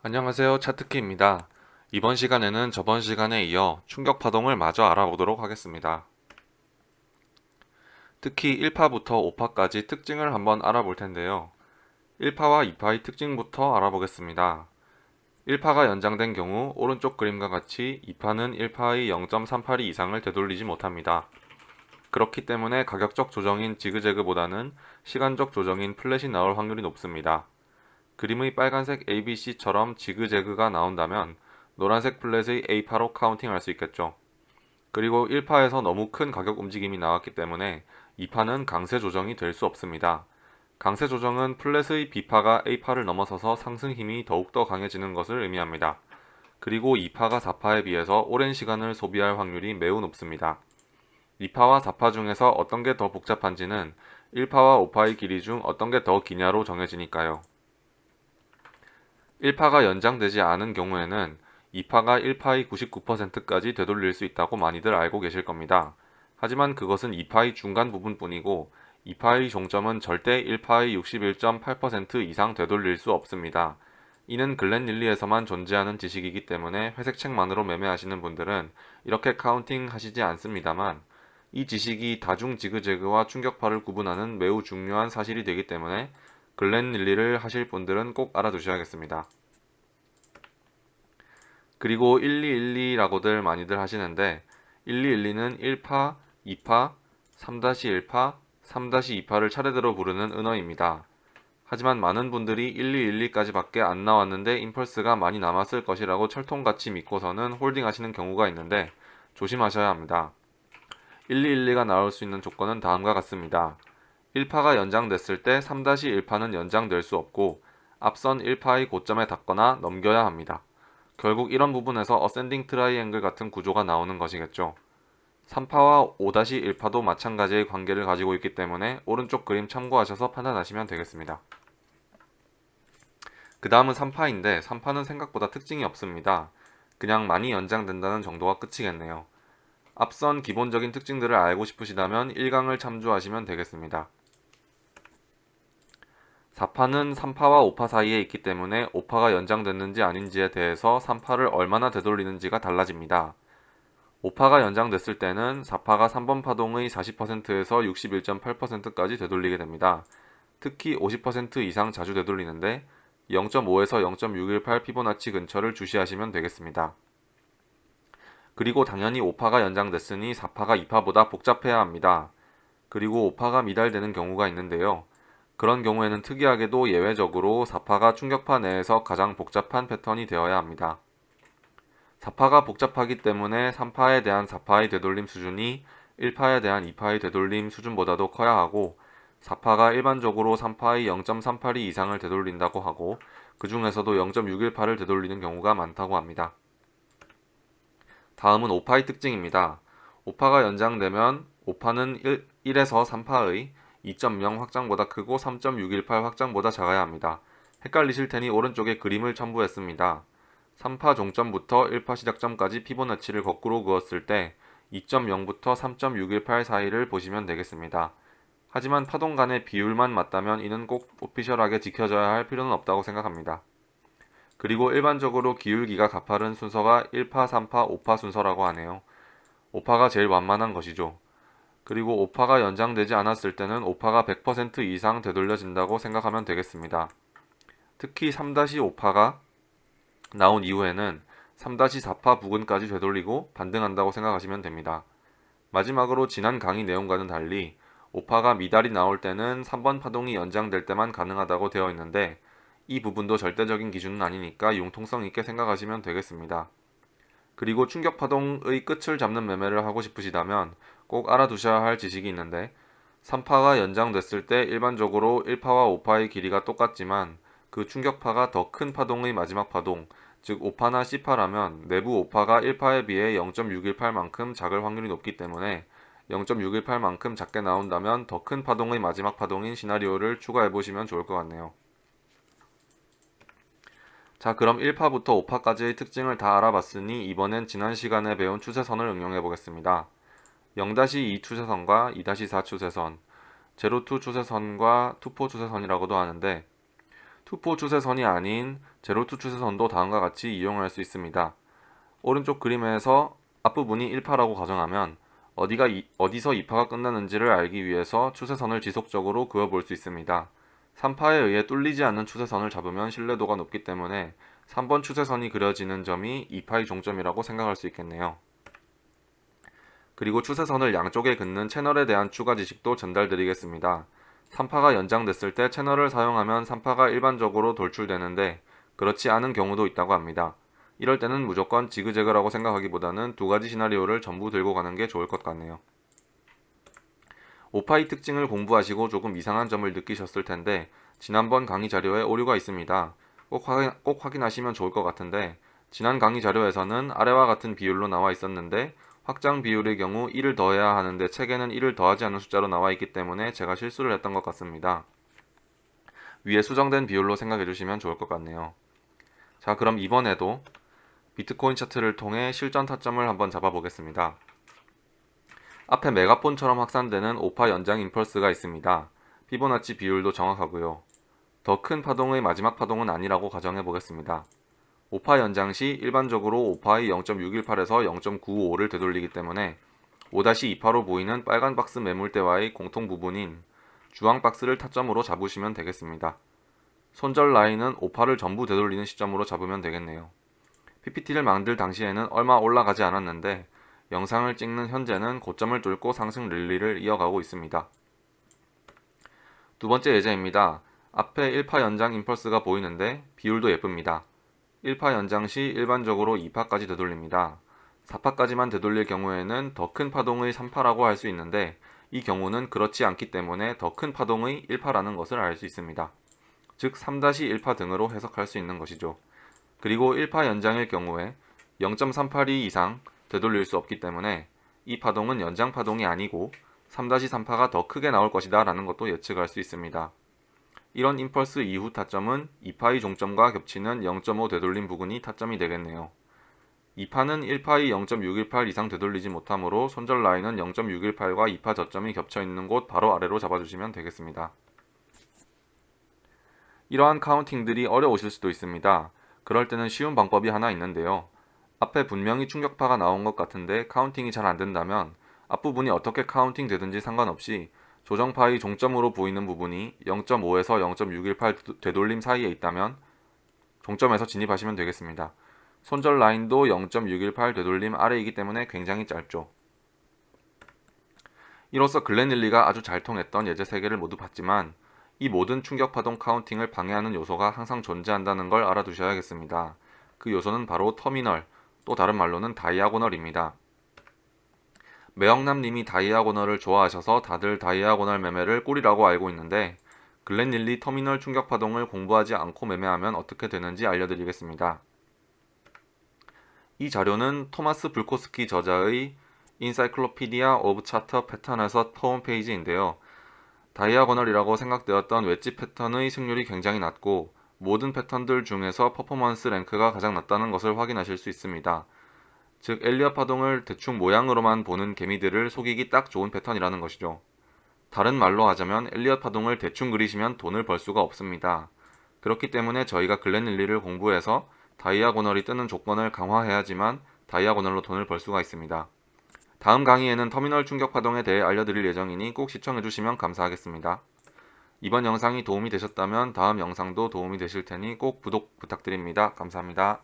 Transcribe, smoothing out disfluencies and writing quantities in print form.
안녕하세요. 차트키입니다. 이번 시간에는 저번 시간에 이어 충격 파동을 마저 알아보도록 하겠습니다. 특히 1파부터 5파까지 특징을 한번 알아볼 텐데요. 1파와 2파의 특징부터 알아보겠습니다. 1파가 연장된 경우 오른쪽 그림과 같이 2파는 1파의 0.38이 이상을 되돌리지 못합니다. 그렇기 때문에 가격적 조정인 지그재그보다는 시간적 조정인 플랫이 나올 확률이 높습니다. 그림의 빨간색 ABC처럼 지그재그가 나온다면 노란색 플랫의 A파로 카운팅할 수 있겠죠. 그리고 1파에서 너무 큰 가격 움직임이 나왔기 때문에 2파는 강세 조정이 될 수 없습니다. 강세 조정은 플랫의 B파가 A파를 넘어서서 상승 힘이 더욱더 강해지는 것을 의미합니다. 그리고 2파가 4파에 비해서 오랜 시간을 소비할 확률이 매우 높습니다. 2파와 4파 중에서 어떤 게 더 복잡한지는 1파와 5파의 길이 중 어떤 게 더 기냐로 정해지니까요. 1파가 연장되지 않은 경우에는 2파가 1파의 99%까지 되돌릴 수 있다고 많이들 알고 계실 겁니다. 하지만 그것은 2파의 중간 부분뿐이고 2파의 종점은 절대 1파의 61.8% 이상 되돌릴 수 없습니다. 이는 글렌릴리에서만 존재하는 지식이기 때문에 회색책만으로 매매하시는 분들은 이렇게 카운팅 하시지 않습니다만 이 지식이 다중 지그재그와 충격파를 구분하는 매우 중요한 사실이 되기 때문에 글렌릴리를 하실 분들은 꼭 알아두셔야겠습니다. 그리고 1212라고들 많이들 하시는데 1212는 1파, 2파, 3-1파, 3-2파를 차례대로 부르는 은어입니다. 하지만 많은 분들이 1212까지 밖에 안 나왔는데 임펄스가 많이 남았을 것이라고 철통같이 믿고서는 홀딩하시는 경우가 있는데 조심하셔야 합니다. 1212가 나올 수 있는 조건은 다음과 같습니다. 1파가 연장됐을 때 3-1파는 연장될 수 없고 앞선 1파의 고점에 닿거나 넘겨야 합니다. 결국 이런 부분에서 어센딩 트라이앵글 같은 구조가 나오는 것이겠죠. 3파와 5-1파도 마찬가지의 관계를 가지고 있기 때문에 오른쪽 그림 참고하셔서 판단하시면 되겠습니다. 그 다음은 3파인데 3파는 생각보다 특징이 없습니다. 그냥 많이 연장된다는 정도가 끝이겠네요. 앞선 기본적인 특징들을 알고 싶으시다면 1강을 참조하시면 되겠습니다. 4파는 3파와 5파 사이에 있기 때문에 5파가 연장됐는지 아닌지에 대해서 3파를 얼마나 되돌리는지가 달라집니다. 5파가 연장됐을 때는 4파가 3번 파동의 40%에서 61.8%까지 되돌리게 됩니다. 특히 50% 이상 자주 되돌리는데 0.5에서 0.618 피보나치 근처를 주시하시면 되겠습니다. 그리고 당연히 5파가 연장됐으니 4파가 2파보다 복잡해야 합니다. 그리고 5파가 미달되는 경우가 있는데요. 그런 경우에는 특이하게도 예외적으로 4파가 충격파 내에서 가장 복잡한 패턴이 되어야 합니다. 4파가 복잡하기 때문에 3파에 대한 4파의 되돌림 수준이 1파에 대한 2파의 되돌림 수준보다도 커야 하고 4파가 일반적으로 3파의 0.38이 이상을 되돌린다고 하고 그 중에서도 0.618을 되돌리는 경우가 많다고 합니다. 다음은 5파의 특징입니다. 5파가 연장되면 5파는 1에서 3파의 2.0 확장보다 크고 3.618 확장보다 작아야 합니다. 헷갈리실 테니 오른쪽에 그림을 첨부했습니다. 3파 종점부터 1파 시작점까지 피보나치를 거꾸로 그었을 때 2.0부터 3.618 사이를 보시면 되겠습니다. 하지만 파동 간의 비율만 맞다면 이는 꼭 오피셜하게 지켜져야 할 필요는 없다고 생각합니다. 그리고 일반적으로 기울기가 가파른 순서가 1파, 3파, 5파 순서라고 하네요. 5파가 제일 완만한 것이죠. 그리고 5파가 연장되지 않았을 때는 5파가 100% 이상 되돌려진다고 생각하면 되겠습니다. 특히 3-5파가 나온 이후에는 3-4파 부근까지 되돌리고 반등한다고 생각하시면 됩니다. 마지막으로 지난 강의 내용과는 달리 5파가 미달이 나올 때는 3번 파동이 연장될 때만 가능하다고 되어 있는데 이 부분도 절대적인 기준은 아니니까 융통성 있게 생각하시면 되겠습니다. 그리고 충격 파동의 끝을 잡는 매매를 하고 싶으시다면 꼭 알아두셔야 할 지식이 있는데 3파가 연장됐을 때 일반적으로 1파와 5파의 길이가 똑같지만 그 충격파가 더 큰 파동의 마지막 파동, 즉 5파나 C파라면 내부 5파가 1파에 비해 0.618만큼 작을 확률이 높기 때문에 0.618만큼 작게 나온다면 더 큰 파동의 마지막 파동인 시나리오를 추가해보시면 좋을 것 같네요. 자, 그럼 1파부터 5파까지의 특징을 다 알아봤으니 이번엔 지난 시간에 배운 추세선을 응용해 보겠습니다. 0-2 추세선과 2-4 추세선, 제로2 추세선과 투포 추세선이라고도 하는데 투포 추세선이 아닌 제로투 추세선도 다음과 같이 이용할 수 있습니다. 오른쪽 그림에서 앞부분이 1파라고 가정하면 어디서 2파가 끝나는지를 알기 위해서 추세선을 지속적으로 그어볼 수 있습니다. 3파에 의해 뚫리지 않는 추세선을 잡으면 신뢰도가 높기 때문에 3번 추세선이 그려지는 점이 2파의 종점이라고 생각할 수 있겠네요. 그리고 추세선을 양쪽에 긋는 채널에 대한 추가 지식도 전달드리겠습니다. 3파가 연장됐을 때 채널을 사용하면 3파가 일반적으로 돌출되는데 그렇지 않은 경우도 있다고 합니다. 이럴 때는 무조건 지그재그라고 생각하기보다는 두 가지 시나리오를 전부 들고 가는 게 좋을 것 같네요. 5파의 특징을 공부하시고 조금 이상한 점을 느끼셨을 텐데 지난번 강의 자료에 오류가 있습니다. 꼭 확인하시면 좋을 것 같은데 지난 강의 자료에서는 아래와 같은 비율로 나와 있었는데 확장 비율의 경우 1을 더해야 하는데 책에는 1을 더하지 않은 숫자로 나와 있기 때문에 제가 실수를 했던 것 같습니다. 위에 수정된 비율로 생각해 주시면 좋을 것 같네요. 자, 그럼 이번에도 비트코인 차트를 통해 실전 타점을 한번 잡아보겠습니다. 앞에 메가폰처럼 확산되는 5파 연장 임펄스가 있습니다. 피보나치 비율도 정확하고요. 더 큰 파동의 마지막 파동은 아니라고 가정해 보겠습니다. 5파 연장 시 일반적으로 5파의 0.618에서 0.955를 되돌리기 때문에 5-2파로 보이는 빨간 박스 매물대와의 공통 부분인 주황 박스를 타점으로 잡으시면 되겠습니다. 손절 라인은 5파를 전부 되돌리는 시점으로 잡으면 되겠네요. PPT를 만들 당시에는 얼마 올라가지 않았는데 영상을 찍는 현재는 고점을 뚫고 상승 랠리를 이어가고 있습니다. 두 번째 예제입니다. 앞에 1파 연장 임펄스가 보이는데 비율도 예쁩니다. 1파 연장 시 일반적으로 2파까지 되돌립니다. 4파까지만 되돌릴 경우에는 더 큰 파동의 3파라고 할 수 있는데 이 경우는 그렇지 않기 때문에 더 큰 파동의 1파라는 것을 알 수 있습니다. 즉 3-1파 등으로 해석할 수 있는 것이죠. 그리고 1파 연장일 경우에 0.382 이상 되돌릴 수 없기 때문에 이 파동은 연장 파동이 아니고 3-3파가 더 크게 나올 것이다 라는 것도 예측할 수 있습니다. 이런 임펄스 이후 타점은 2파의 종점과 겹치는 0.5 되돌림 부근이 타점이 되겠네요. 2파는 1파의 0.618 이상 되돌리지 못하므로 손절 라인은 0.618과 2파 저점이 겹쳐있는 곳 바로 아래로 잡아주시면 되겠습니다. 이러한 카운팅들이 어려우실 수도 있습니다. 그럴 때는 쉬운 방법이 하나 있는데요. 앞에 분명히 충격파가 나온 것 같은데 카운팅이 잘 안된다면 앞부분이 어떻게 카운팅 되든지 상관없이 조정파의 종점으로 보이는 부분이 0.5에서 0.618 되돌림 사이에 있다면 종점에서 진입하시면 되겠습니다. 손절 라인도 0.618 되돌림 아래이기 때문에 굉장히 짧죠. 이로써 글렌릴리가 아주 잘 통했던 예제 3개를 모두 봤지만 이 모든 충격파동 카운팅을 방해하는 요소가 항상 존재한다는 걸 알아두셔야겠습니다. 그 요소는 바로 터미널, 또 다른 말로는 다이아고널입니다. 매영남님이 다이아고널을 좋아하셔서 다들 다이아고널 매매를 꿀이라고 알고 있는데 글렌릴리 터미널 충격파동을 공부하지 않고 매매하면 어떻게 되는지 알려드리겠습니다. 이 자료는 토마스 불코스키 저자의 Encyclopedia of Charter Pattern에서 터온 페이지인데요. 다이아고널이라고 생각되었던 웨지 패턴의 승률이 굉장히 낮고 모든 패턴들 중에서 퍼포먼스 랭크가 가장 낮다는 것을 확인하실 수 있습니다. 즉 엘리엇 파동을 대충 모양으로만 보는 개미들을 속이기 딱 좋은 패턴이라는 것이죠. 다른 말로 하자면 엘리엇 파동을 대충 그리시면 돈을 벌 수가 없습니다. 그렇기 때문에 저희가 글렌릴리를 공부해서 다이아고널이 뜨는 조건을 강화해야지만 다이아고널로 돈을 벌 수가 있습니다. 다음 강의에는 터미널 충격 파동에 대해 알려드릴 예정이니 꼭 시청해주시면 감사하겠습니다. 이번 영상이 도움이 되셨다면 다음 영상도 도움이 되실 테니 꼭 구독 부탁드립니다. 감사합니다.